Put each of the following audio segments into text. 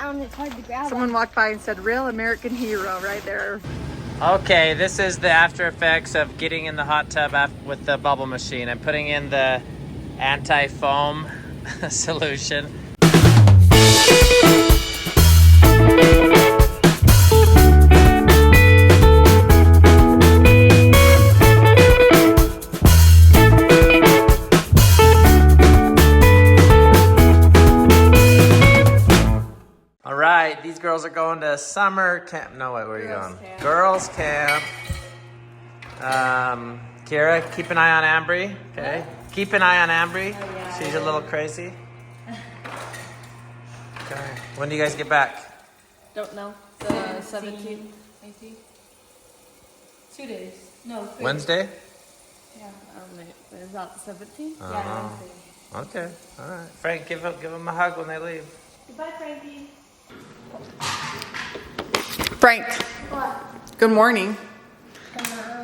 down, it's hard to grab. Someone walked by and said, "Real American hero," right there. Okay, this is the after effects of getting in the hot tub with the bubble machine. I'm putting in the anti-foam solution. All right, these girls are going to summer camp. No, wait, where are you going? Camp. Girls camp. Kira, keep an eye on Ambree. Okay. What? Keep an eye on Ambree. Oh, yeah, She's a little crazy. Okay. When do you guys get back? Don't know. The 17th, I think. 2 days. No, 3. Wednesday? Yeah, is that the 17th? Oh. Yeah, Wednesday. Okay. All right. Frank, give them a hug when they leave. Goodbye, Frankie. Frank, What? good morning.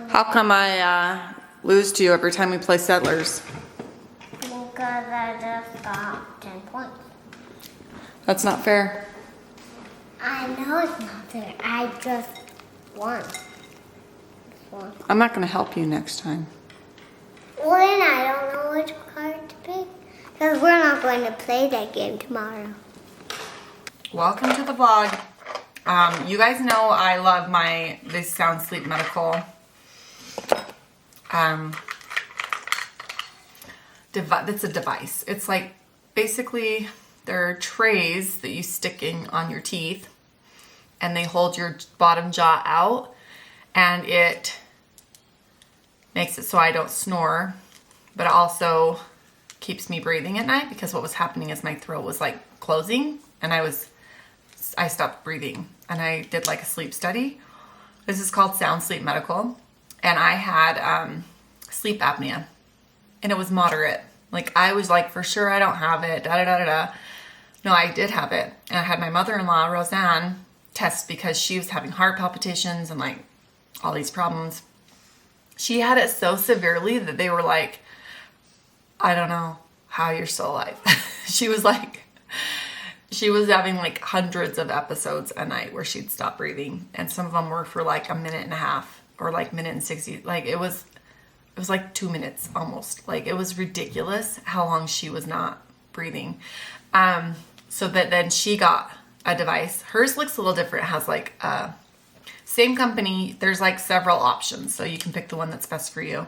How come I lose to you every time we play Settlers? Because I just got 10 points. That's not fair. I know it's not there. I just won. I'm not going to help you next time. Well, and I don't know which card to pick. Because we're not going to play that game tomorrow. Welcome to the vlog. You guys know I love this Sound Sleep Medical it's a device. It's like basically there are trays that you stick in on your teeth and they hold your bottom jaw out and it makes it so I don't snore, but it also keeps me breathing at night because what was happening is my throat was like closing and I stopped breathing and I did like a sleep study. This is called Sound Sleep Medical and I had sleep apnea and it was moderate. Like I was like, for sure I don't have it, da da da da da. No, I did have it. And I had my mother-in-law, Roseanne, test because she was having heart palpitations and like all these problems. She had it so severely that they were like, I don't know how you're still alive. She was having like hundreds of episodes a night where she'd stop breathing. And some of them were for like a minute and a half or like minute and 60. Like it was like 2 minutes almost. Like it was ridiculous how long she was not breathing. So that then she got a device. Hers looks a little different. It has like same company. There's like several options. So you can pick the one that's best for you.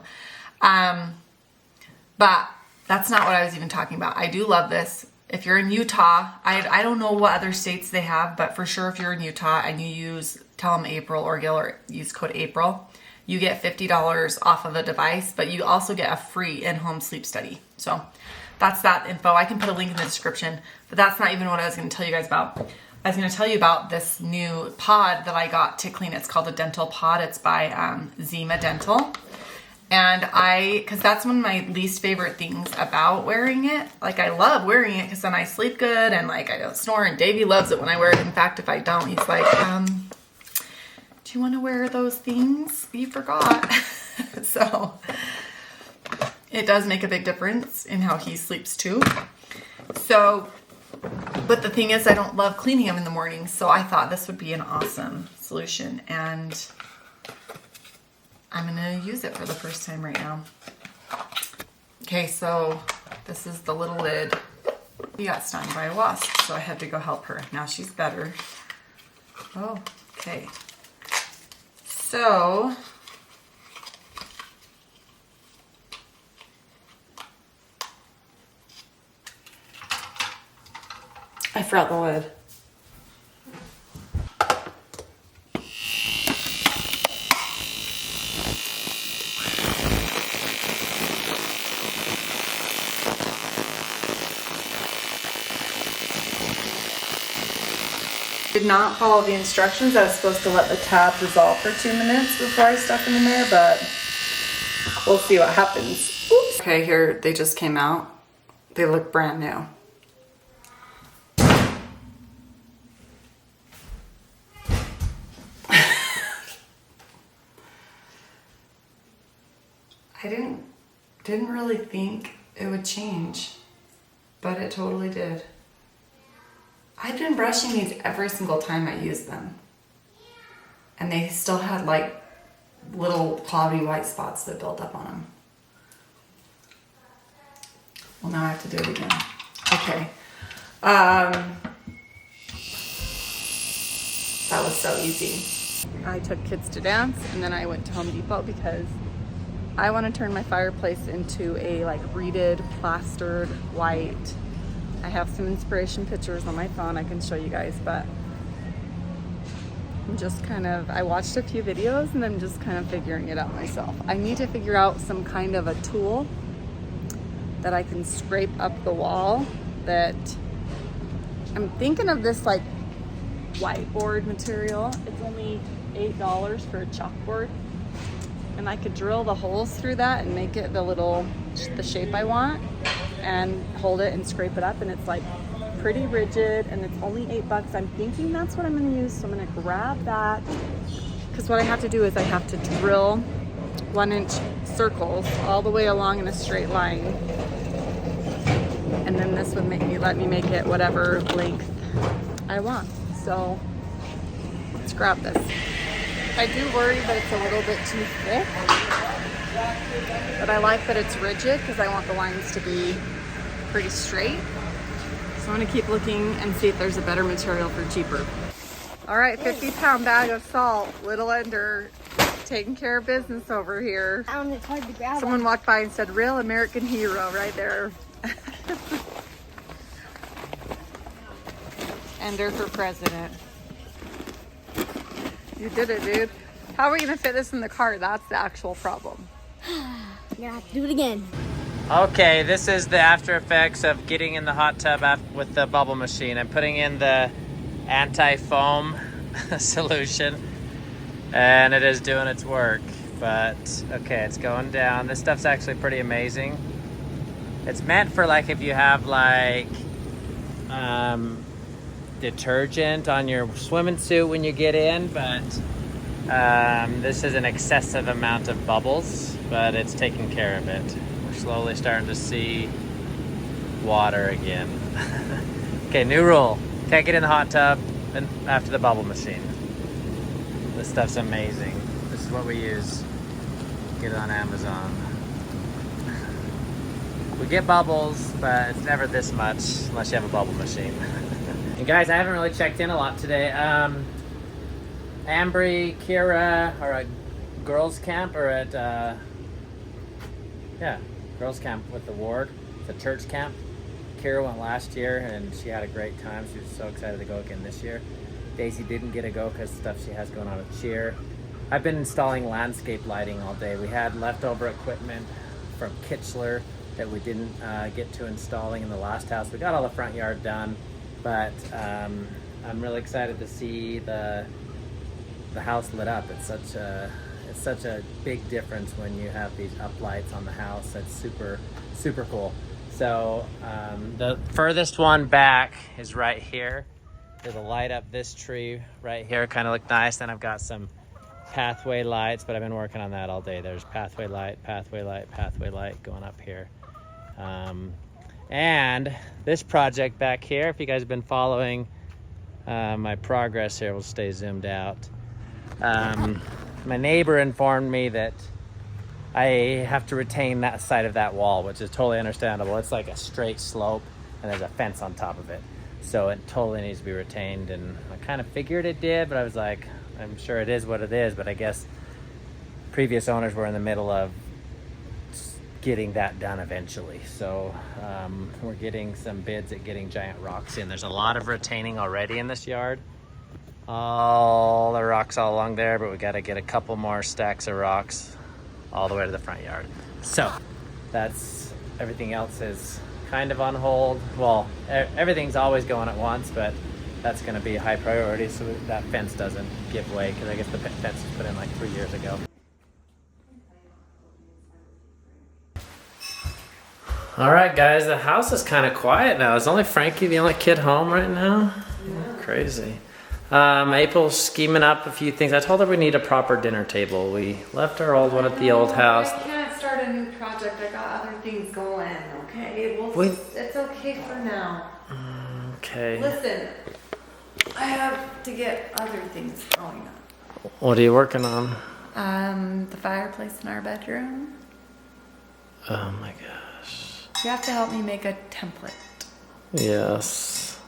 But that's not what I was even talking about. I do love this. If you're in Utah, I don't know what other states they have, but for sure if you're in Utah and you tell them April Orgill or use code April, you get $50 off of a device, but you also get a free in-home sleep study. So that's that info. I can put a link in the description, but that's not even what I was going to tell you guys about. I was going to tell you about this new pod that I got to clean. It's called a dental pod. It's by Zima Dental. And because that's one of my least favorite things about wearing it. Like I love wearing it because then I sleep good and like I don't snore, and Davey loves it when I wear it. In fact, if I don't, he's like, do you want to wear those things? You forgot. So it does make a big difference in how he sleeps too. So, but the thing is I don't love cleaning him in the morning. So I thought this would be an awesome solution, and I'm gonna use it for the first time right now. Okay, so this is the little lid. We got stung by a wasp, so I had to go help her. Now she's better. Oh, okay. So I forgot the lid. Did not follow the instructions. I was supposed to let the tab dissolve for 2 minutes before I stuck them in there, but we'll see what happens. Oops. Okay, here they just came out. They look brand new. I didn't really think it would change, but it totally did. I've been brushing these every single time I use them. And they still had like little cloudy white spots that built up on them. Well, now I have to do it again. Okay. That was so easy. I took kids to dance and then I went to Home Depot because I want to turn my fireplace into a like reeded, plastered white. I have some inspiration pictures on my phone I can show you guys, but I'm just I watched a few videos and I'm just kind of figuring it out myself. I need to figure out some kind of a tool that I can scrape up the wall. That I'm thinking of this like whiteboard material. It's only $8 for a chalkboard, and I could drill the holes through that and make it the shape I want, and hold it and scrape it up, and it's like pretty rigid, and it's only $8. I'm thinking that's what I'm going to use, so I'm going to grab that, because what I have to do is I have to drill 1-inch circles all the way along in a straight line, and then this would let me make it whatever length I want. So let's grab this. I do worry that it's a little bit too thick, but I like that it's rigid because I want the lines to be pretty straight. So I'm gonna keep looking and see if there's a better material for cheaper. All right, 50-pound bag of salt. Little Ender taking care of business over here. It's hard to grab. Someone walked by and said, "Real American hero," right there. Ender for president. You did it, dude. How are we gonna fit this in the car? That's the actual problem. You're gonna have to do it again. Okay, this is the after effects of getting in the hot tub with the bubble machine. I'm putting in the anti-foam solution, and it is doing its work. But okay, it's going down. This stuff's actually pretty amazing. It's meant for like if you have like detergent on your swimming suit when you get in, but this is an excessive amount of bubbles, but it's taking care of it. We're slowly starting to see water again. Okay, new rule. Can't get in the hot tub after the bubble machine. This stuff's amazing. This is what we use. Get it on Amazon. We get bubbles, but it's never this much unless you have a bubble machine. And guys, I haven't really checked in a lot today. Ambree, Kira are at girls camp, or at girls camp with the ward. It's a church camp. Kira went last year and she had a great time. She was so excited to go again this year. Daisy didn't get to go because stuff she has going on with cheer. I've been installing landscape lighting all day. We had leftover equipment from Kitchler that we didn't get to installing in the last house. We got all the front yard done, but I'm really excited to see the house lit up. It's such a big difference when you have these up lights on the house. That's super cool. So the furthest one back is right here. It'll light up this tree right here, kind of look nice. Then I've got some pathway lights, but I've been working on that all day. There's pathway light going up here. And this project back here, if you guys have been following my progress here, we'll stay zoomed out. My neighbor informed me that I have to retain that side of that wall, which is totally understandable. It's like a straight slope and there's a fence on top of it. So it totally needs to be retained, and I kind of figured it did, but I was like, I'm sure it is what it is, but I guess previous owners were in the middle of getting that done eventually. So we're getting some bids at getting giant rocks in. There's a lot of retaining already in this yard. All the rocks all along there, but we got to get a couple more stacks of rocks all the way to the front yard. So that's, everything else is kind of on hold. Well, everything's always going at once, but that's going to be a high priority so that fence doesn't give way, because I guess the fence was put in like 3 years ago. All right, guys, the house is kind of quiet now. Is only Frankie the only kid home right now? Yeah. Crazy. April's scheming up a few things. I told her we need a proper dinner table. We left our old one at the old house. I can't start a new project. I got other things going, okay? It's okay for now. Okay. Listen, I have to get other things going on. What are you working on? The fireplace in our bedroom. Oh my gosh. You have to help me make a template. Yes.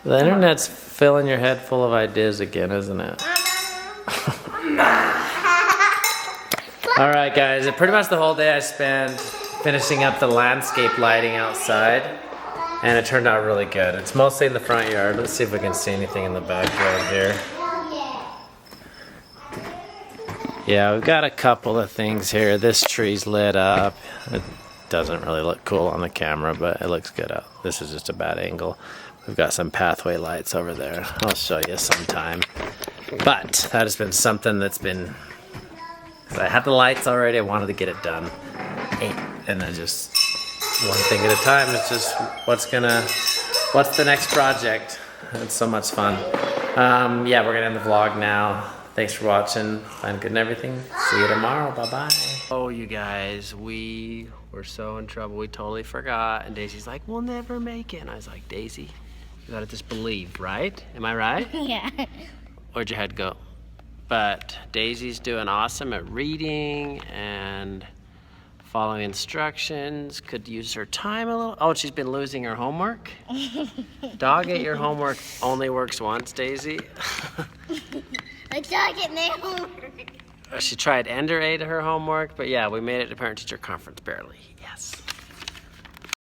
The internet's filling your head full of ideas again, isn't it? All right, guys. Pretty much the whole day I spent finishing up the landscape lighting outside, and it turned out really good. It's mostly in the front yard. Let's see if we can see anything in the backyard here. Yeah, we've got a couple of things here. This tree's lit up. It doesn't really look cool on the camera, but it looks good out. This is just a bad angle. We've got some pathway lights over there. I'll show you sometime. But that has been something that's been... I had the lights already. I wanted to get it done. And then just one thing at a time. It's just what's the next project? It's so much fun. Yeah, we're gonna end the vlog now. Thanks for watching. Find good and everything. See you tomorrow. Bye-bye. Oh, you guys, we were so in trouble. We totally forgot. And Daisy's like, we'll never make it. And I was like, Daisy, you gotta just believe, right? Am I right? Yeah. Where'd your head go? But Daisy's doing awesome at reading and following instructions. Could use her time a little. Oh, she's been losing her homework. Dog ate your homework only works once, Daisy. I dog at my homework. She tried Ender ate her homework, but yeah, we made it to parent-teacher conference barely. Yes.